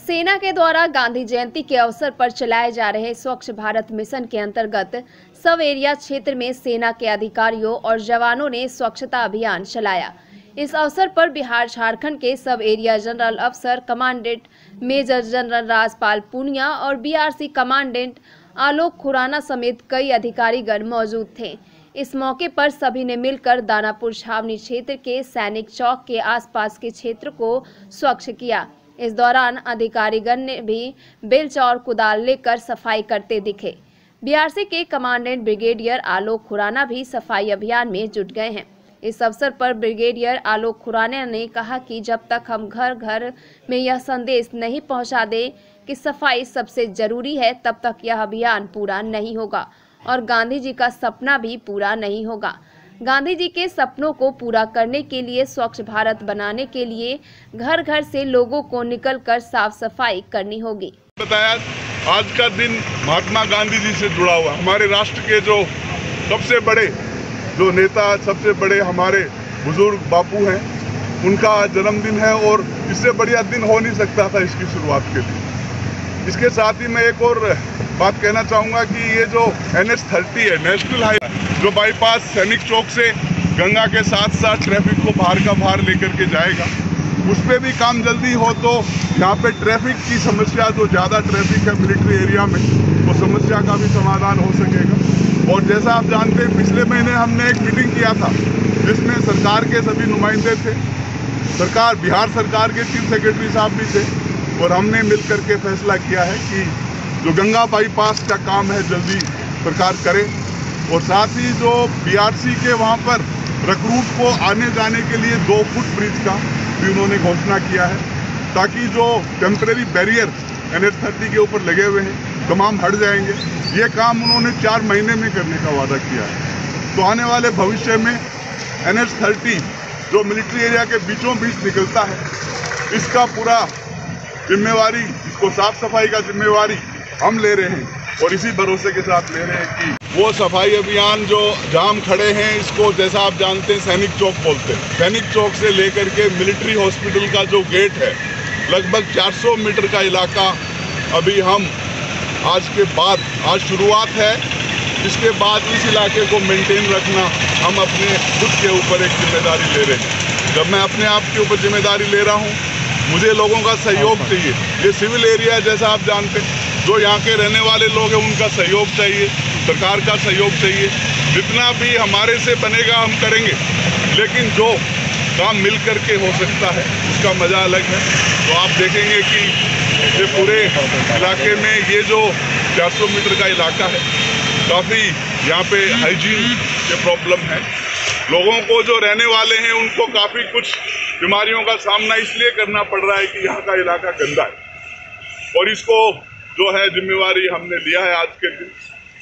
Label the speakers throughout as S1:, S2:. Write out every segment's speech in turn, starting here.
S1: सेना के द्वारा गांधी जयंती के अवसर पर चलाए जा रहे स्वच्छ भारत मिशन के अंतर्गत सब एरिया क्षेत्र में सेना के अधिकारियों और जवानों ने स्वच्छता अभियान चलाया। इस अवसर पर बिहार झारखंड के सब एरिया जनरल अफसर commandant major general Rajpal Punia और बीआरसी कमांडेंट आलोक खुराना समेत कई अधिकारीगण मौजूद थे। इस मौके पर सभी ने मिलकर दानापुर छावनी क्षेत्र के सैनिक चौक के आसपास के क्षेत्र को स्वच्छ किया। इस दौरान अधिकारीगण ने भी बेल्च और कुदाल लेकर सफाई करते दिखे। बीआरसी के कमांडेंट ब्रिगेडियर आलोक खुराना भी सफाई अभियान में जुट गए हैं। इस अवसर पर ब्रिगेडियर आलोक खुराना ने कहा कि जब तक हम घर घर में यह संदेश नहीं पहुंचा दें कि सफाई सबसे जरूरी है, तब तक यह अभियान पूरा नहीं होगा और गांधी जी का सपना भी पूरा नहीं होगा। गांधी जी के सपनों को पूरा करने के लिए, स्वच्छ भारत बनाने के लिए घर घर से लोगों को निकलकर साफ सफाई करनी होगी।
S2: बताया आज का दिन महात्मा गांधी जी से जुड़ा हुआ, हमारे राष्ट्र के जो सबसे बड़े जो नेता, सबसे बड़े हमारे बुजुर्ग बापू हैं, उनका जन्मदिन है और इससे बढ़िया दिन हो नहीं सकता था इसकी शुरुआत के लिए। इसके साथ ही मैं एक और बात कहना चाहूँगा कि ये जो NH-30 है, नेशनल हाईवे, जो बाईपास सैनिक चौक से गंगा के साथ साथ ट्रैफिक को बाहर का बाहर लेकर के जाएगा, उस पर भी काम जल्दी हो तो यहाँ पे ट्रैफिक की समस्या, जो ज़्यादा ट्रैफिक है मिलिट्री एरिया में, वो समस्या का भी समाधान हो सकेगा। और जैसा आप जानते हैं, पिछले महीने हमने एक मीटिंग किया था जिसमें सरकार के सभी नुमाइंदे थे, बिहार सरकार के चीफ सेक्रेटरी साहब भी थे, और हमने मिल करके फैसला किया है कि जो गंगा बाईपास का काम है जल्दी सरकार करे, और साथ ही जो बीआरसी के वहाँ पर रिक्रूट को आने जाने के लिए 2 फुट ब्रिज का भी उन्होंने घोषणा किया है, ताकि जो टेम्परेरी बैरियर NH-30 के ऊपर लगे हुए हैं तमाम हट जाएंगे। ये काम उन्होंने 4 महीने में करने का वादा किया है। तो आने वाले भविष्य में NH-30 जो मिलिट्री एरिया के बीचों बीच निकलता है, इसका पूरा जिम्मेवारी, इसको साफ सफाई का जिम्मेवारी हम ले रहे हैं, और इसी भरोसे के साथ ले रहे हैं कि वो सफाई अभियान जो जाम खड़े हैं, इसको जैसा आप जानते हैं सैनिक चौक बोलते हैं, सैनिक चौक से लेकर के मिलिट्री हॉस्पिटल का जो गेट है, लगभग 400 मीटर का इलाका अभी हम आज शुरुआत है। इसके बाद इस इलाके को मेंटेन रखना हम अपने खुद के ऊपर एक जिम्मेदारी ले रहे हैं। जब मैं अपने आप के ऊपर जिम्मेदारी ले रहा हूँ, मुझे लोगों का सहयोग चाहिए। ये सिविल एरिया है, जैसा आप जानते हैं, जो यहाँ के रहने वाले लोग हैं उनका सहयोग चाहिए, सरकार का सहयोग चाहिए। जितना भी हमारे से बनेगा हम करेंगे, लेकिन जो काम मिल करके हो सकता है उसका मज़ा अलग है। तो आप देखेंगे कि ये पूरे इलाके में ये जो 400 मीटर का इलाका है, काफ़ी यहाँ पे हाइजीन के प्रॉब्लम है। लोगों को जो रहने वाले हैं उनको काफ़ी कुछ बीमारियों का सामना इसलिए करना पड़ रहा है कि यहाँ का इलाका गंदा है, और इसको जो है जिम्मेवारी हमने लिया है। आज के दिन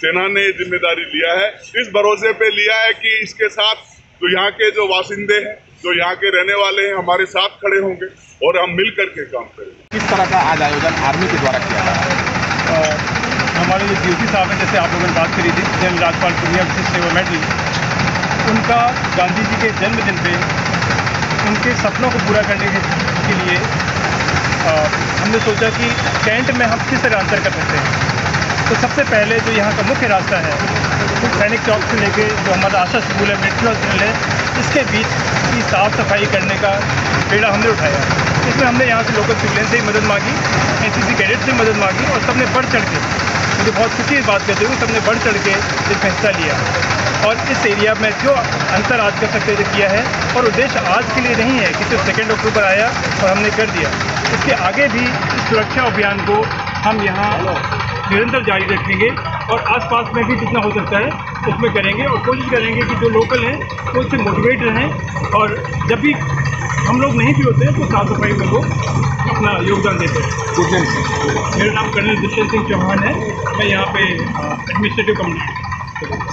S2: सेना ने जिम्मेदारी लिया है, इस भरोसे पे लिया है कि इसके साथ जो यहाँ के जो वासिंदे हैं, जो यहाँ के रहने वाले हैं, हमारे साथ खड़े होंगे और हम मिल करके काम करेंगे।
S3: किस तरह का आज आयोजन आर्मी के द्वारा किया गया?
S4: हमारे जो DOC साहब हैं, जैसे आप लोगों ने बात करी थी, जनरल राजपाल पूनिया विशिष्ट सेवा मेडल, उनका गांधी जी के जन्मदिन पे उनके सपनों को पूरा करने के लिए हमने सोचा कि कैंट में हम किस तरह अंतर कर सकते हैं। तो सबसे पहले जो यहाँ का मुख्य रास्ता है, तो सैनिक चौक से लेके जो हमारा आशा स्कूल है, मिलिट्री हॉस्पिटल है, इसके बीच की साफ़ सफाई करने का बेड़ा हमने उठाया। इसमें हमने यहाँ से लोकल सिविलियन से ही मदद मांगी, NCC कैडेट से मदद मांगी, और सबने बढ़ चढ़ के, मुझे बहुत खुशी की बात करते हुए सबने बढ़ चढ़ के इसमें हिस्सा लिया, और इस एरिया में जो अंतर आज कर सकते थे किया है। और उद्देश्य आज के लिए नहीं है कि सिर्फ 2 अक्टूबर आया और हमने कर दिया, इसके आगे भी इस सुरक्षा अभियान को हम यहाँ निरंतर जारी रखेंगे, और आसपास में भी जितना हो सकता है उसमें करेंगे, और कोशिश करेंगे कि जो लोकल हैं वो उससे मोटिवेट रहें, और जब भी हम लोग नहीं भी होते हैं तो साफ सफाई में वो अपना योगदान देते हैं। मेरा नाम कर्नल दुष्यंत सिंह चौहान है, मैं यहाँ पे एडमिनिस्ट्रेटिव कमिश्नर।